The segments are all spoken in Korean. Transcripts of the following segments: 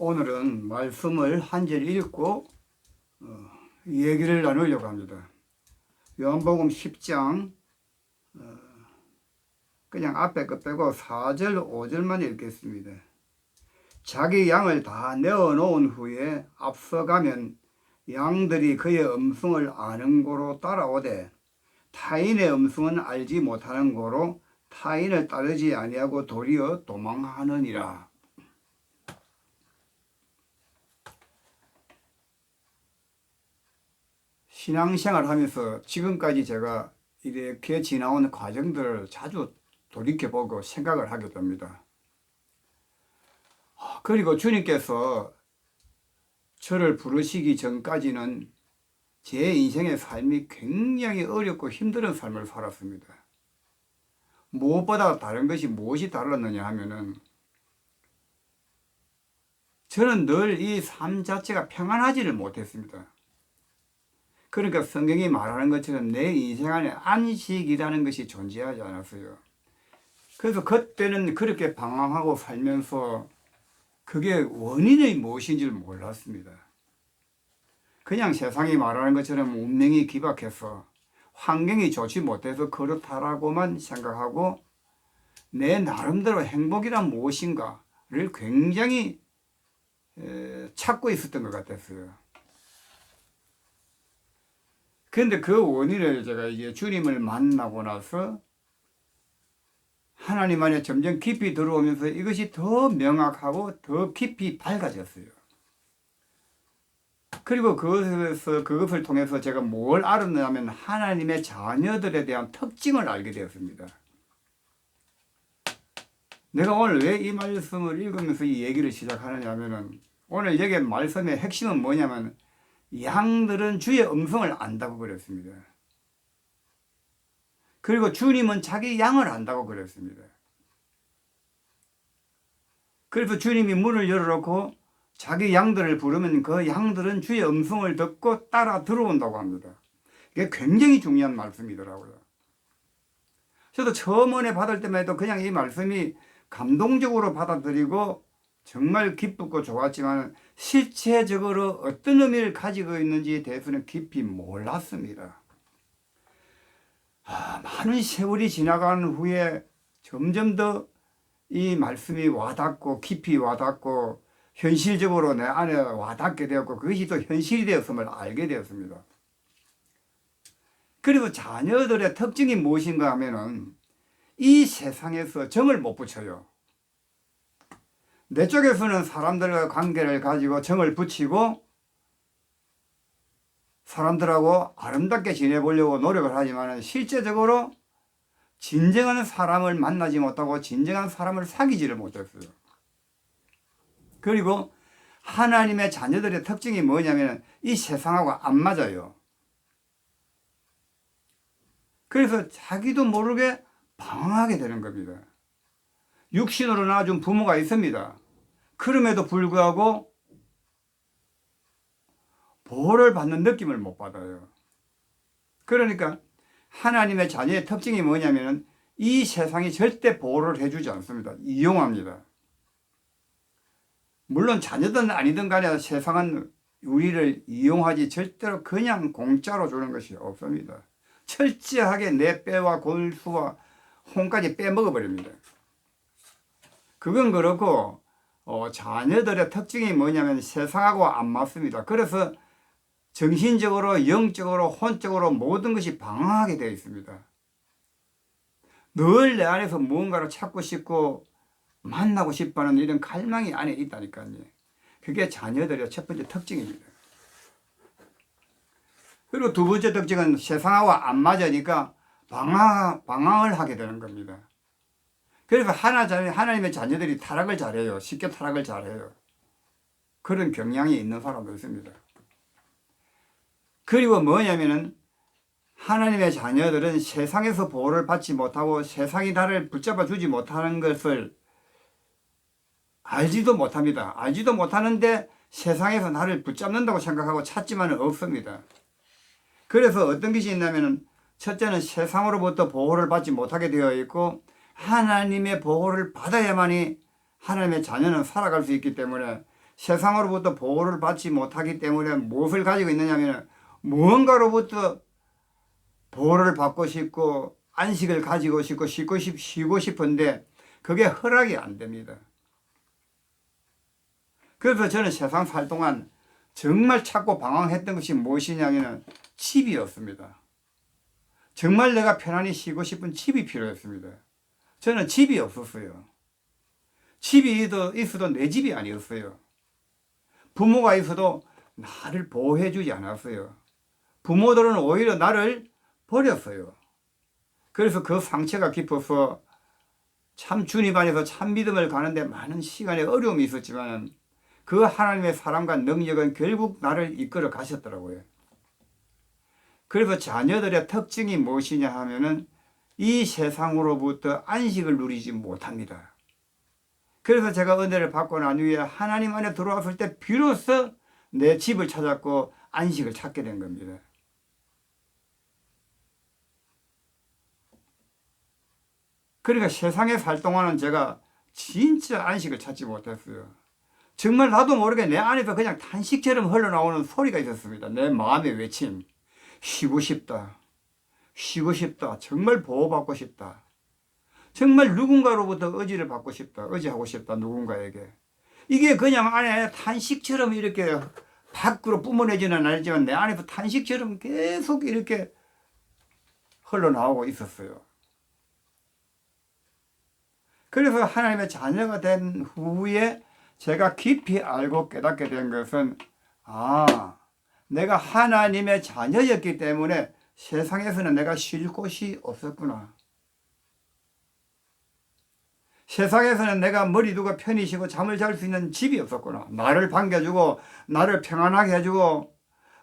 오늘은 말씀을 한 절 읽고 얘기를 나누려고 합니다. 요한복음 10장 그냥 앞에 거 빼고 4절 5절만 읽겠습니다. 자기 양을 다 내어놓은 후에 앞서가면 양들이 그의 음성을 아는 고로 따라오되 타인의 음성은 알지 못하는 고로 타인을 따르지 아니하고 도리어 도망하느니라. 신앙생활 하면서 지금까지 제가 이렇게 지나온 과정들을 자주 돌이켜보고 생각을 하게 됩니다. 그리고 주님께서 저를 부르시기 전까지는 제 인생의 삶이 굉장히 어렵고 힘든 삶을 살았습니다. 무엇보다 다른 것이 무엇이 달랐느냐 하면은 저는 늘 이 삶 자체가 평안하지를 못했습니다. 그러니까 성경이 말하는 것처럼 내 인생 안에 안식이라는 것이 존재하지 않았어요. 그래서 그때는 그렇게 방황하고 살면서 그게 원인이 무엇인지를 몰랐습니다. 그냥 세상이 말하는 것처럼 운명이 기박해서 환경이 좋지 못해서 그렇다라고만 생각하고 내 나름대로 행복이란 무엇인가를 굉장히 찾고 있었던 것 같았어요. 그런데 그 원인을 제가 이제 주님을 만나고 나서 하나님 안에 점점 깊이 들어오면서 이것이 더 명확하고 더 깊이 밝아졌어요. 그리고 그것을 통해서 제가 뭘 알았냐면 하나님의 자녀들에 대한 특징을 알게 되었습니다. 내가 오늘 왜 이 말씀을 읽으면서 이 얘기를 시작하느냐 하면은 오늘 여기 말씀의 핵심은 뭐냐면 양들은 주의 음성을 안다고 그랬습니다. 그리고 주님은 자기 양을 안다고 그랬습니다. 그래서 주님이 문을 열어놓고 자기 양들을 부르면 그 양들은 주의 음성을 듣고 따라 들어온다고 합니다. 이게 굉장히 중요한 말씀이더라고요. 저도 처음 은혜 받을 때만 해도 그냥 이 말씀이 감동적으로 받아들이고 정말 기쁘고 좋았지만 실체적으로 어떤 의미를 가지고 있는지에 대해서는 깊이 몰랐습니다. 많은 세월이 지나간 후에 점점 더 이 말씀이 와닿고 깊이 와닿고 현실적으로 내 안에 와닿게 되었고 그것이 또 현실이 되었음을 알게 되었습니다. 그리고 자녀들의 특징이 무엇인가 하면은 이 세상에서 정을 못 붙여요. 내 쪽에서는 사람들과 관계를 가지고 정을 붙이고 사람들하고 아름답게 지내보려고 노력을 하지만 실제적으로 진정한 사람을 만나지 못하고 진정한 사람을 사귀지를 못했어요. 그리고 하나님의 자녀들의 특징이 뭐냐면 이 세상하고 안 맞아요. 그래서 자기도 모르게 방황하게 되는 겁니다. 육신으로 낳아준 부모가 있습니다. 그럼에도 불구하고 보호를 받는 느낌을 못 받아요. 그러니까 하나님의 자녀의 특징이 뭐냐면 이 세상이 절대 보호를 해주지 않습니다. 이용합니다. 물론 자녀든 아니든 간에 세상은 우리를 이용하지 절대로 그냥 공짜로 주는 것이 없습니다. 철저하게 내 뼈와 골수와 혼까지 빼먹어버립니다. 그건 그렇고 자녀들의 특징이 뭐냐면 세상하고 안 맞습니다. 그래서 정신적으로 영적으로 혼적으로 모든 것이 방황하게 되어 있습니다. 늘 내 안에서 무언가를 찾고 싶고 만나고 싶어하는 이런 갈망이 안에 있다니까요. 그게 자녀들의 첫 번째 특징입니다. 그리고 두 번째 특징은 세상하고 안 맞으니까 방황을 하게 되는 겁니다. 그래서 하나님의 자녀들이 타락을 잘해요. 쉽게 타락을 잘해요. 그런 경향이 있는 사람도 있습니다. 그리고 뭐냐면은 하나님의 자녀들은 세상에서 보호를 받지 못하고 세상이 나를 붙잡아 주지 못하는 것을 알지도 못합니다. 알지도 못하는데 세상에서 나를 붙잡는다고 생각하고 찾지만은 없습니다. 그래서 어떤 것이 있냐면은 첫째는 세상으로부터 보호를 받지 못하게 되어 있고 하나님의 보호를 받아야만이 하나님의 자녀는 살아갈 수 있기 때문에 세상으로부터 보호를 받지 못하기 때문에 무엇을 가지고 있느냐면 무언가로부터 보호를 받고 싶고 안식을 가지고 싶고 쉬고 싶은데 그게 허락이 안 됩니다. 그래서 저는 세상 살 동안 정말 찾고 방황했던 것이 무엇이냐면 집이었습니다. 정말 내가 편안히 쉬고 싶은 집이 필요했습니다. 저는 집이 없었어요. 집이 있어도 내 집이 아니었어요. 부모가 있어도 나를 보호해 주지 않았어요. 부모들은 오히려 나를 버렸어요. 그래서 그 상처가 깊어서 참 주님 안에서 참 믿음을 가는데 많은 시간의 어려움이 있었지만 그 하나님의 사랑과 능력은 결국 나를 이끌어 가셨더라고요. 그래서 자녀들의 특징이 무엇이냐 하면은 이 세상으로부터 안식을 누리지 못합니다. 그래서 제가 은혜를 받고 난 후에 하나님 안에 들어왔을 때 비로소 내 집을 찾았고 안식을 찾게 된 겁니다. 그러니까 세상에 살 동안은 제가 진짜 안식을 찾지 못했어요. 정말 나도 모르게 내 안에서 그냥 탄식처럼 흘러나오는 소리가 있었습니다. 내 마음의 외침. 쉬고 싶다. 쉬고 싶다. 정말 보호받고 싶다. 정말 누군가로부터 의지를 받고 싶다. 의지하고 싶다. 누군가에게. 이게 그냥 안에 탄식처럼 이렇게 밖으로 뿜어내지는 않지만 내 안에서 탄식처럼 계속 이렇게 흘러나오고 있었어요. 그래서 하나님의 자녀가 된 후에 제가 깊이 알고 깨닫게 된 것은 내가 하나님의 자녀였기 때문에 세상에서는 내가 쉴 곳이 없었구나. 세상에서는 내가 머리 두고 편히 쉬고 잠을 잘 수 있는 집이 없었구나. 나를 반겨주고 나를 평안하게 해주고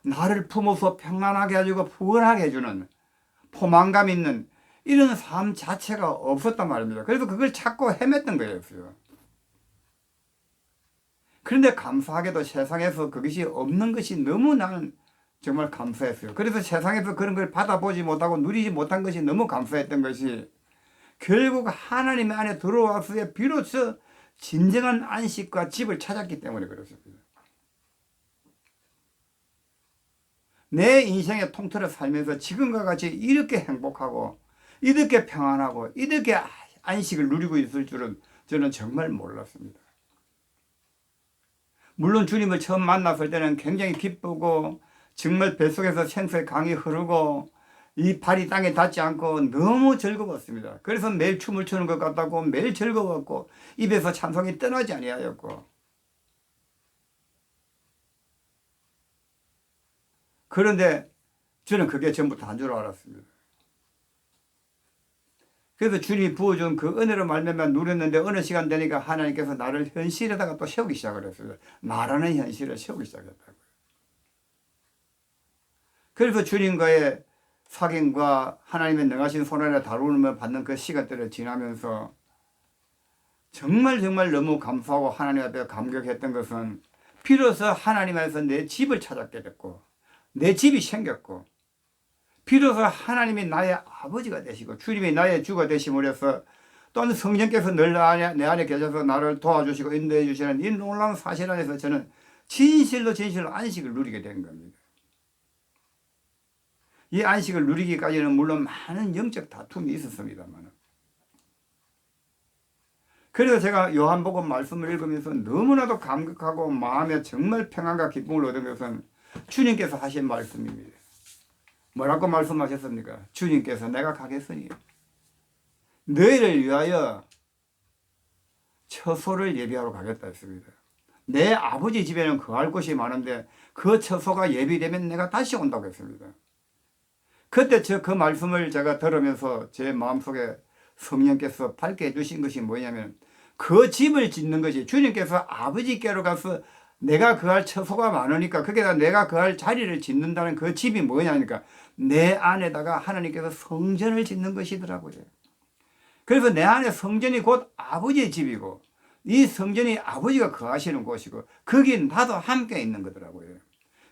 나를 품어서 평안하게 해주고 부원하게 해주는 포만감 있는 이런 삶 자체가 없었단 말입니다. 그래서 그걸 찾고 헤맸던 거였어요. 그런데 감사하게도 세상에서 그것이 없는 것이 너무 나는 정말 감사했어요. 그래서 세상에서 그런 걸 받아보지 못하고 누리지 못한 것이 너무 감사했던 것이 결국 하나님 안에 들어와서 비로소 진정한 안식과 집을 찾았기 때문에 그렇습니다. 내 인생의 통틀어 살면서 지금과 같이 이렇게 행복하고 이렇게 평안하고 이렇게 안식을 누리고 있을 줄은 저는 정말 몰랐습니다. 물론 주님을 처음 만났을 때는 굉장히 기쁘고 정말 뱃속에서 생수의 강이 흐르고 이 발이 땅에 닿지 않고 너무 즐거웠습니다. 그래서 매일 춤을 추는 것 같았고 매일 즐거웠고 입에서 찬송이 떠나지 아니하였고 그런데 저는 그게 전부 다인 줄 알았습니다. 그래서 주님이 부어준 그 은혜로 말미암아 누렸는데 어느 시간 되니까 하나님께서 나를 현실에다가 또 세우기 시작을 했어요. 나라는 현실을 세우기 시작했다고요. 그래서 주님과의 사귐과 하나님의 능하신 손안에 다루며 받는 그 시간들을 지나면서 정말 너무 감사하고 하나님 앞에 감격했던 것은 비로소 하나님 안에서 내 집을 찾았게 됐고 내 집이 생겼고 비로소 하나님이 나의 아버지가 되시고 주님이 나의 주가 되심으로 해서 또한 성령께서 늘 내 안에 계셔서 나를 도와주시고 인도해 주시는 이 놀라운 사실 안에서 저는 진실로 안식을 누리게 된 겁니다. 이 안식을 누리기까지는 물론 많은 영적 다툼이 있었습니다만 그래서 제가 요한복음 말씀을 읽으면서 너무나도 감격하고 마음에 정말 평안과 기쁨을 얻은 것은 주님께서 하신 말씀입니다. 뭐라고 말씀하셨습니까? 주님께서 내가 가겠으니 너희를 위하여 처소를 예비하러 가겠다 했습니다. 내 아버지 집에는 거할 곳이 많은데 그 처소가 예비되면 내가 다시 온다고 했습니다. 그때 그 말씀을 제가 들으면서 제 마음속에 성령께서 밝게 해주신 것이 뭐냐면 그 집을 짓는 것이 주님께서 아버지께로 가서 내가 거할 처소가 많으니까 거기다 내가 거할 자리를 짓는다는 그 집이 뭐냐니까 내 안에다가 하나님께서 성전을 짓는 것이더라고요. 그래서 내 안에 성전이 곧 아버지의 집이고 이 성전이 아버지가 거하시는 곳이고 거기 나도 함께 있는 거더라고요.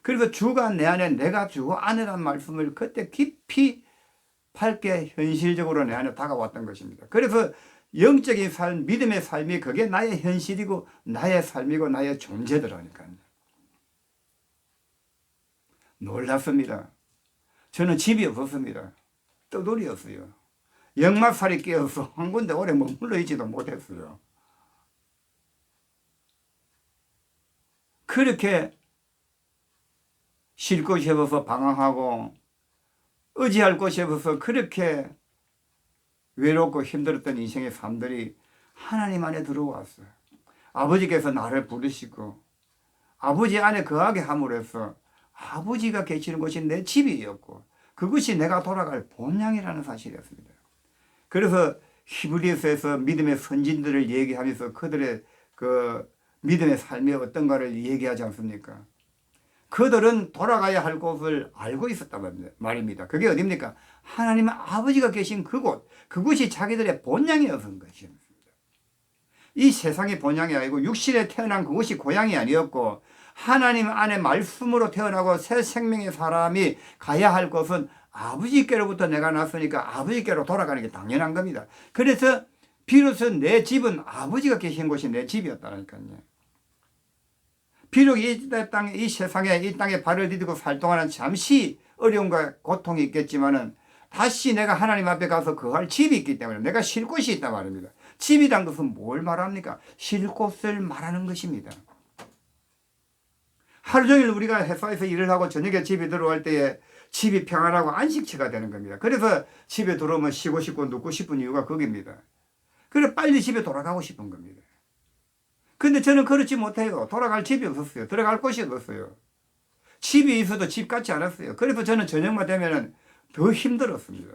그래서 주가 내 안에 내가 주 안에란 말씀을 그때 깊이 밝게 현실적으로 내 안에 다가왔던 것입니다. 그래서 영적인 삶, 믿음의 삶이 그게 나의 현실이고 나의 삶이고 나의 존재더라니까요. 놀랐습니다. 저는 집이 없었습니다. 떠돌이였어요. 역마살이 끼어서 한 군데 오래 머물러 있지도 못했어요. 그렇게 쉴 곳이 없어서 방황하고 의지할 곳이 없어서 그렇게 외롭고 힘들었던 인생의 삶들이 하나님 안에 들어왔어요. 아버지께서 나를 부르시고 아버지 안에 거하게 함으로 해서 아버지가 계시는 곳이 내 집이었고 그것이 내가 돌아갈 본향이라는 사실이었습니다. 그래서 히브리서에서 믿음의 선진들을 얘기하면서 그들의 그 믿음의 삶이 어떤가를 얘기하지 않습니까? 그들은 돌아가야 할 곳을 알고 있었단 말입니다. 그게 어디입니까? 하나님 아버지가 계신 그곳, 그곳이 자기들의 본향이었던 것입니다. 이 세상의 본향이 아니고 육신에 태어난 그곳이 고향이 아니었고 하나님 안에 말씀으로 태어나고 새 생명의 사람이 가야 할 곳은 아버지께로부터 내가 났으니까 아버지께로 돌아가는 게 당연한 겁니다. 그래서 비로소 내 집은 아버지가 계신 곳이 내 집이었다니까요. 비록 이 땅에, 이 세상에, 이 땅에 발을 디디고 살 동안은 잠시 어려움과 고통이 있겠지만은 다시 내가 하나님 앞에 가서 거할 집이 있기 때문에 내가 쉴 곳이 있단 말입니다. 집이란 것은 뭘 말합니까? 쉴 곳을 말하는 것입니다. 하루 종일 우리가 회사에서 일을 하고 저녁에 집에 들어올 때에 집이 평안하고 안식처가 되는 겁니다. 그래서 집에 들어오면 쉬고 싶고 눕고 싶은 이유가 거기입니다. 그래서 빨리 집에 돌아가고 싶은 겁니다. 근데 저는 그렇지 못해요. 돌아갈 집이 없었어요. 들어갈 곳이 없었어요. 집이 있어도 집 같지 않았어요. 그래서 저는 저녁만 되면은 더 힘들었습니다.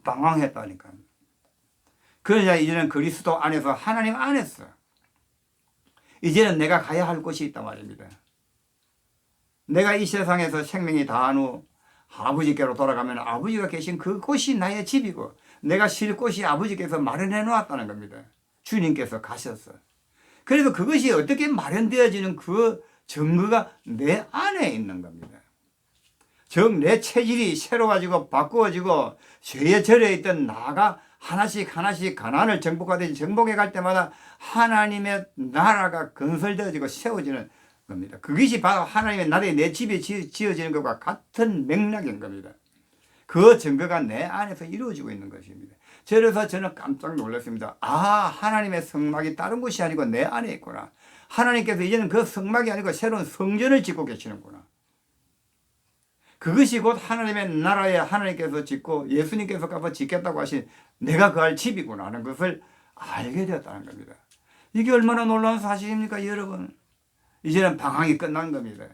방황했다니까요. 그러자 이제는 그리스도 안에서 하나님 안에서 이제는 내가 가야 할 곳이 있단 말입니다. 내가 이 세상에서 생명이 다한 후 아버지께로 돌아가면 아버지가 계신 그곳이 나의 집이고 내가 쉴 곳이 아버지께서 마련해 놓았다는 겁니다. 주님께서 가셔서. 그래서 그것이 어떻게 마련되어지는 그 증거가 내 안에 있는 겁니다. 즉 내 체질이 새로워지고 바꾸어지고 죄에 절여 있던 나가 하나씩 하나씩 가난을 정복하듯이 정복해 갈 때마다 하나님의 나라가 건설되어지고 세워지는 겁니다. 그것이 바로 하나님의 나라의 내 집이 지어지는 것과 같은 맥락인 겁니다. 그 증거가 내 안에서 이루어지고 있는 것입니다. 그래서 저는 깜짝 놀랐습니다. 아, 하나님의 성막이 다른 곳이 아니고 내 안에 있구나. 하나님께서 이제는 그 성막이 아니고 새로운 성전을 짓고 계시는구나. 그것이 곧 하나님의 나라에 하나님께서 짓고 예수님께서 가서 짓겠다고 하신 내가 거할 집이구나 하는 것을 알게 되었다는 겁니다. 이게 얼마나 놀라운 사실입니까, 여러분? 이제는 방황이 끝난 겁니다.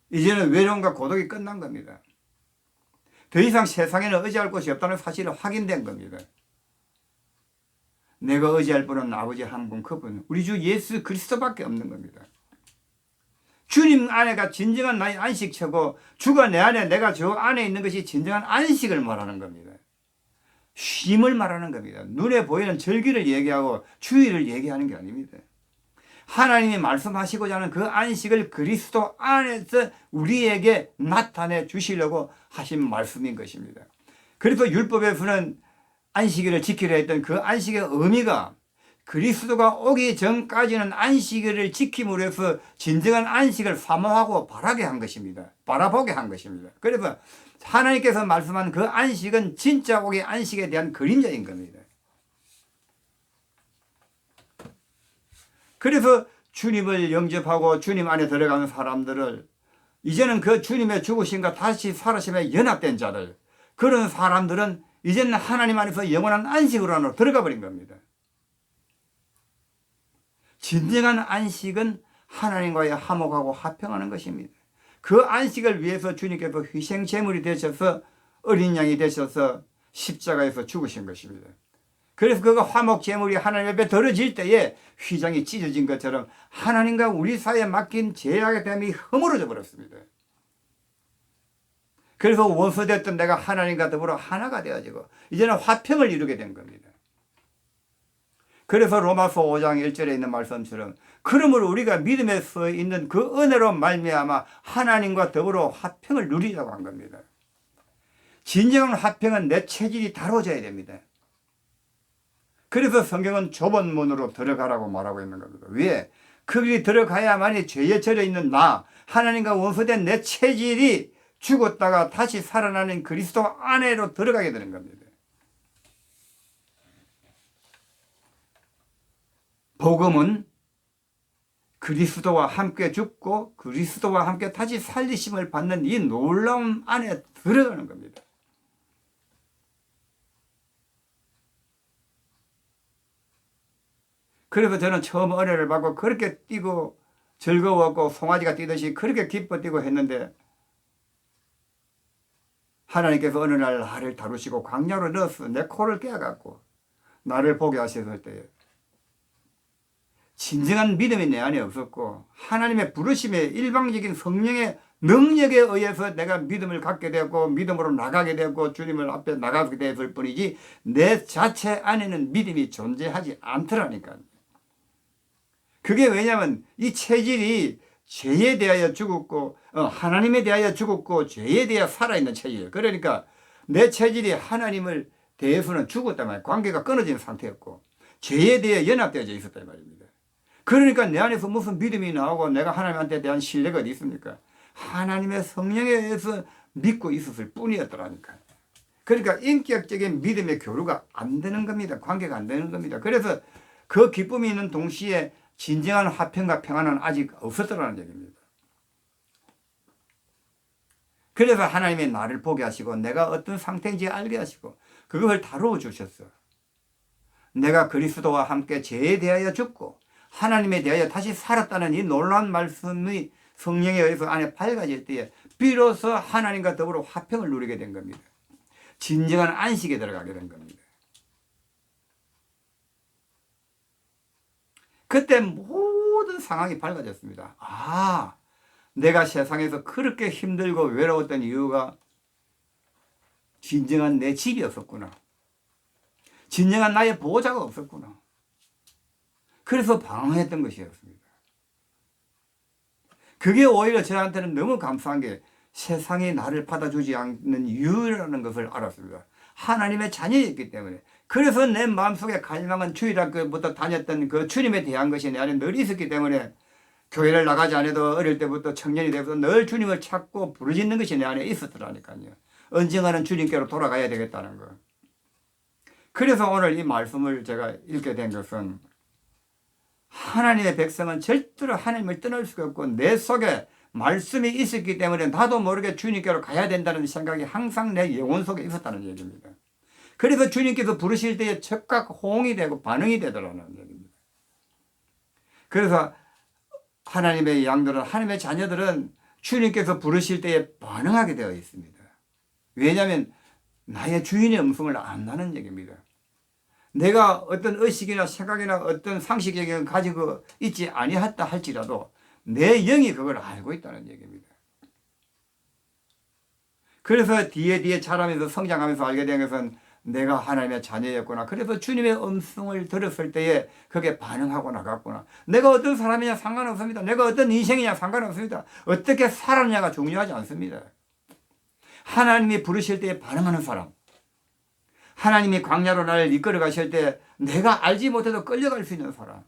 이제는 외로움과 고독이 끝난 겁니다. 더 이상 세상에는 의지할 곳이 없다는 사실이 확인된 겁니다. 내가 의지할 분은 아버지 한 분, 그분, 우리 주 예수 그리스도밖에 없는 겁니다. 주님 안에가 진정한 나의 안식처고 주가 내 안에 내가 저 안에 있는 것이 진정한 안식을 말하는 겁니다. 쉼을 말하는 겁니다. 눈에 보이는 절기를 얘기하고 주의를 얘기하는 게 아닙니다. 하나님이 말씀하시고자 하는 그 안식을 그리스도 안에서 우리에게 나타내 주시려고 하신 말씀인 것입니다. 그래서 율법에서는 안식일을 지키려 했던 그 안식의 의미가 그리스도가 오기 전까지는 안식일을 지킴으로 해서 진정한 안식을 사모하고 바라게 한 것입니다. 바라보게 한 것입니다. 그래서 하나님께서 말씀한 그 안식은 진짜 오기 안식에 대한 그림자인 겁니다. 그래서 주님을 영접하고 주님 안에 들어가는 사람들을 이제는 그 주님의 죽으심과 다시 살아심에 연합된 자들, 그런 사람들은 이제는 하나님 안에서 영원한 안식으로 안으로 들어가 버린 겁니다. 진정한 안식은 하나님과의 화목하고 화평하는 것입니다. 그 안식을 위해서 주님께서 희생 제물이 되셔서 어린 양이 되셔서 십자가에서 죽으신 것입니다. 그래서 그가 화목 제물이 하나님 앞에 들어질 때에 휘장이 찢어진 것처럼 하나님과 우리 사이에 맡긴 죄악의 댐이 허물어져 버렸습니다. 그래서 원수됐던 내가 하나님과 더불어 하나가 되어지고 이제는 화평을 이루게 된 겁니다. 그래서 로마서 5장 1절에 있는 말씀처럼 그러므로 우리가 믿음에 서 있는 그 은혜로 말미암아 하나님과 더불어 화평을 누리자고 한 겁니다. 진정한 화평은 내 체질이 다뤄져야 됩니다. 그래서 성경은 좁은 문으로 들어가라고 말하고 있는 겁니다. 왜? 그 길이 들어가야만이 죄에 절여 있는 나, 하나님과 원수된 내 체질이 죽었다가 다시 살아나는 그리스도 안에로 들어가게 되는 겁니다. 복음은 그리스도와 함께 죽고 그리스도와 함께 다시 살리심을 받는 이 놀라움 안에 들어가는 겁니다. 그래서 저는 처음 은혜를 받고 그렇게 뛰고 즐거웠고 송아지가 뛰듯이 그렇게 기뻐 뛰고 했는데 하나님께서 어느 날 나를 다루시고 광야로 넣어서 내 코를 깨어갖고 나를 보게 하셨을 때 진정한 믿음이 내 안에 없었고 하나님의 부르심에 일방적인 성령의 능력에 의해서 내가 믿음을 갖게 되었고 믿음으로 나가게 되었고 주님을 앞에 나가게 되었을 뿐이지 내 자체 안에는 믿음이 존재하지 않더라니까요. 그게 왜냐하면 이 체질이 죄에 대하여 죽었고 하나님에 대하여 죽었고 죄에 대하여 살아있는 체질이에요. 그러니까 내 체질이 하나님을 대해서는 죽었단 말이에요. 관계가 끊어진 상태였고 죄에 대해 연합되어져 있었단 말입니다. 그러니까 내 안에서 무슨 믿음이 나오고 내가 하나님한테 대한 신뢰가 어디 있습니까? 하나님의 성령에 의해서 믿고 있었을 뿐이었더라니까요. 그러니까 인격적인 믿음의 교류가 안 되는 겁니다. 관계가 안 되는 겁니다. 그래서 그 기쁨이 있는 동시에 진정한 화평과 평안은 아직 없었더라는 얘기입니다. 그래서 하나님이 나를 보게 하시고 내가 어떤 상태인지 알게 하시고 그걸 다루어 주셨어. 내가 그리스도와 함께 죄에 대하여 죽고 하나님에 대하여 다시 살았다는 이 놀라운 말씀이 성령에 의해서 안에 밝아질 때에 비로소 하나님과 더불어 화평을 누리게 된 겁니다. 진정한 안식에 들어가게 된 겁니다. 그때 모든 상황이 밝아졌습니다. 아, 내가 세상에서 그렇게 힘들고 외로웠던 이유가 진정한 내 집이 없었구나. 진정한 나의 보호자가 없었구나. 그래서 방황했던 것이었습니다. 그게 오히려 저한테는 너무 감사한 게 세상이 나를 받아주지 않는 이유라는 것을 알았습니다. 하나님의 자녀였기 때문에. 그래서 내 마음속에 갈망은 주일학교부터 다녔던 그 주님에 대한 것이 내 안에 늘 있었기 때문에 교회를 나가지 않아도 어릴 때부터 청년이 되어서 늘 주님을 찾고 부르짖는 것이 내 안에 있었더라니까요. 언젠가는 주님께로 돌아가야 되겠다는 거. 그래서 오늘 이 말씀을 제가 읽게 된 것은 하나님의 백성은 절대로 하나님을 떠날 수가 없고 내 속에 말씀이 있었기 때문에 나도 모르게 주님께로 가야 된다는 생각이 항상 내 영혼 속에 있었다는 얘기입니다. 그래서 주님께서 부르실 때에 즉각 호응이 되고 반응이 되더라는 얘기입니다. 그래서 하나님의 양들은 하나님의 자녀들은 주님께서 부르실 때에 반응하게 되어 있습니다. 왜냐하면 나의 주인의 음성을 안다는 얘기입니다. 내가 어떤 의식이나 생각이나 어떤 상식을 가지고 있지 아니했다 할지라도 내 영이 그걸 알고 있다는 얘기입니다. 그래서 뒤에 자라면서 성장하면서 알게 된 것은 내가 하나님의 자녀였구나. 그래서 주님의 음성을 들었을 때에 그게 반응하고 나갔구나. 내가 어떤 사람이냐 상관없습니다. 내가 어떤 인생이냐 상관없습니다. 어떻게 살았냐가 중요하지 않습니다. 하나님이 부르실 때에 반응하는 사람, 하나님이 광야로 나를 이끌어 가실 때 내가 알지 못해도 끌려갈 수 있는 사람,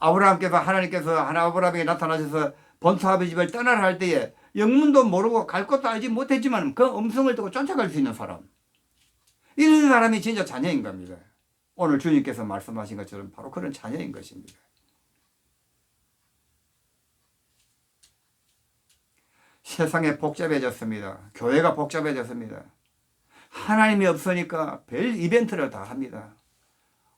아브라함께서 하나님께서 아브라함에게 나타나셔서 본토 아버지 집을 떠나라 할 때에 영문도 모르고 갈 것도 알지 못했지만 그 음성을 듣고 쫓아갈 수 있는 사람, 이런 사람이 진짜 자녀인 겁니다. 오늘 주님께서 말씀하신 것처럼 바로 그런 자녀인 것입니다. 세상이 복잡해졌습니다. 교회가 복잡해졌습니다. 하나님이 없으니까 별 이벤트를 다 합니다.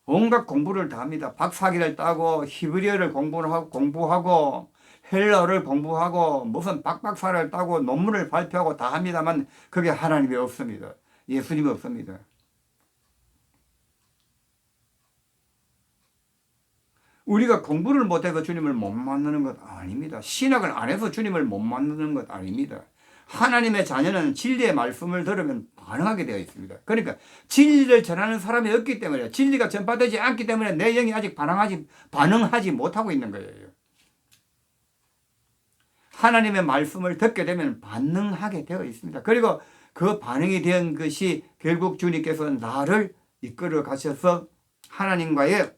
온갖 공부를 다 합니다. 박사학위를 따고 히브리어를 공부하고 헬라어를 공부하고 무슨 박박사를 따고 논문을 발표하고 다 합니다만 그게 하나님이 없습니다. 예수님이 없습니다. 우리가 공부를 못해서 주님을 못 만나는 것 아닙니다. 신학을 안 해서 주님을 못 만나는 것 아닙니다. 하나님의 자녀는 진리의 말씀을 들으면 반응하게 되어 있습니다. 그러니까 진리를 전하는 사람이 없기 때문에, 진리가 전파되지 않기 때문에 내 영이 아직 반응하지 못하고 있는 거예요. 하나님의 말씀을 듣게 되면 반응하게 되어 있습니다. 그리고 그 반응이 된 것이 결국 주님께서 나를 이끌어 가셔서 하나님과의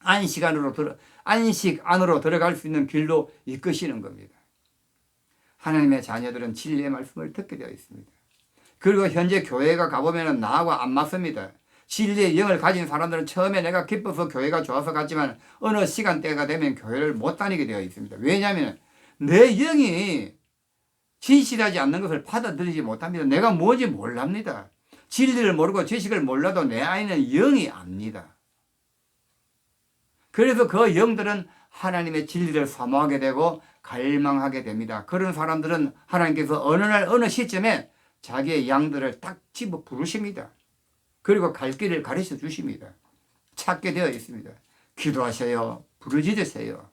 안식 안으로 들어갈 수 있는 길로 이끄시는 겁니다. 하나님의 자녀들은 진리의 말씀을 듣게 되어 있습니다. 그리고 현재 교회가 가보면 나하고 안 맞습니다. 진리의 영을 가진 사람들은 처음에 내가 기뻐서 교회가 좋아서 갔지만 어느 시간대가 되면 교회를 못 다니게 되어 있습니다. 왜냐하면 내 영이 진실하지 않는 것을 받아들이지 못합니다. 내가 뭔지 몰랍니다. 진리를 모르고 지식을 몰라도 내 안에는 영이 압니다. 그래서 그 영들은 하나님의 진리를 사모하게 되고 갈망하게 됩니다. 그런 사람들은 하나님께서 어느 날 어느 시점에 자기의 양들을 딱 집어 부르십니다. 그리고 갈 길을 가르쳐 주십니다. 찾게 되어 있습니다. 기도하세요. 부르짖으세요.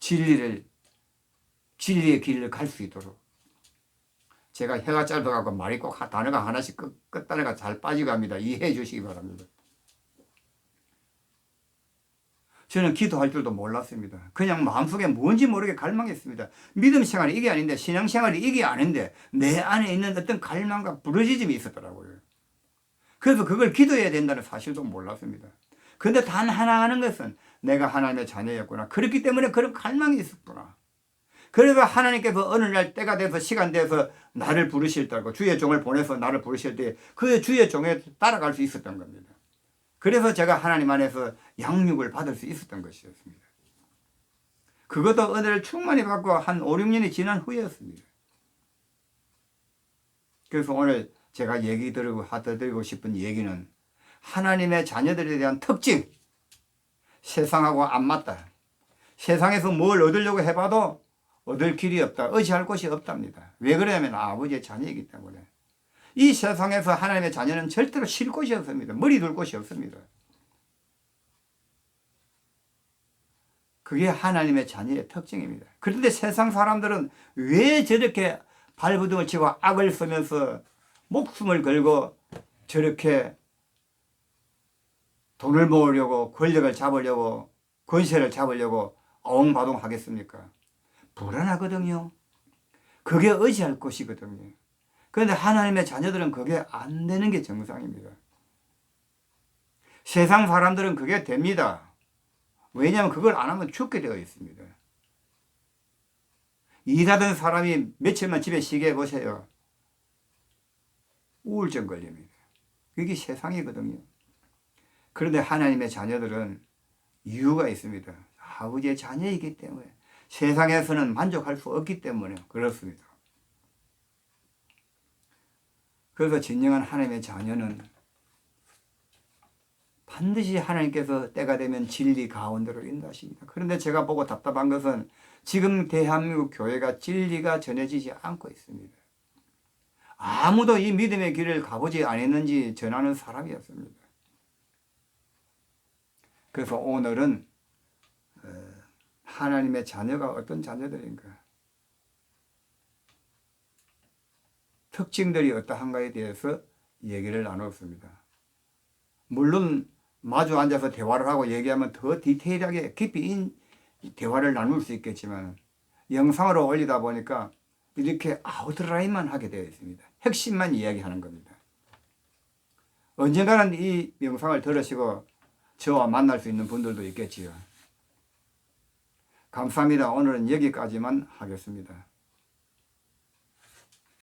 진리의 길을 갈 수 있도록. 제가 혀가 짧아가고 말이 꼭 단어가 하나씩 끝단어가 잘 빠지고 합니다. 이해해 주시기 바랍니다. 저는 기도할 줄도 몰랐습니다. 그냥 마음속에 뭔지 모르게 갈망했습니다. 믿음 생활이 이게 아닌데, 신앙 생활이 이게 아닌데 내 안에 있는 어떤 갈망과 부르짖음이 있었더라고요. 그래서 그걸 기도해야 된다는 사실도 몰랐습니다. 그런데 단 하나 하는 것은 내가 하나님의 자녀였구나. 그렇기 때문에 그런 갈망이 있었구나. 그래서 하나님께서 어느 날 때가 돼서 시간 돼서 나를 부르실 때고 주의 종을 보내서 나를 부르실 때 그 주의 종에 따라갈 수 있었던 겁니다. 그래서 제가 하나님 안에서 양육을 받을 수 있었던 것이었습니다. 그것도 은혜를 충만히 받고 한 5, 6년이 지난 후였습니다. 그래서 오늘 제가 드리고 싶은 얘기는 하나님의 자녀들에 대한 특징, 세상하고 안 맞다. 세상에서 뭘 얻으려고 해봐도 얻을 길이 없다. 의지할 곳이 없답니다. 왜 그러냐면 아버지의 자녀이기 때문에. 이 세상에서 하나님의 자녀는 절대로 쉴 곳이 없습니다. 머리 둘 곳이 없습니다. 그게 하나님의 자녀의 특징입니다. 그런데 세상 사람들은 왜 저렇게 발버둥을 치고 악을 쓰면서 목숨을 걸고 저렇게 돈을 모으려고 권력을 잡으려고 권세를 잡으려고 아웅바웅 하겠습니까? 불안하거든요. 그게 의지할 곳이거든요. 그런데 하나님의 자녀들은 그게 안 되는 게 정상입니다. 세상 사람들은 그게 됩니다. 왜냐하면 그걸 안 하면 죽게 되어 있습니다. 일하던 사람이 며칠만 집에 쉬게 해보세요. 우울증 걸립니다. 그게 세상이거든요. 그런데 하나님의 자녀들은 이유가 있습니다. 아버지의 자녀이기 때문에. 세상에서는 만족할 수 없기 때문에 그렇습니다. 그래서 진정한 하나님의 자녀는 반드시 하나님께서 때가 되면 진리 가운데로 인도하십니다. 그런데 제가 보고 답답한 것은 지금 대한민국 교회가 진리가 전해지지 않고 있습니다. 아무도 이 믿음의 길을 가보지 않았는지 전하는 사람이 없습니다. 그래서 오늘은 하나님의 자녀가 어떤 자녀들인가, 특징들이 어떠한가에 대해서 얘기를 나눴습니다. 물론 마주 앉아서 대화를 하고 얘기하면 더 디테일하게 깊이 대화를 나눌 수 있겠지만 영상으로 올리다 보니까 이렇게 아웃라인만 하게 되어 있습니다. 핵심만 이야기하는 겁니다. 언젠가는 이 영상을 들으시고 저와 만날 수 있는 분들도 있겠지요. 감사합니다. 오늘은 여기까지만 하겠습니다.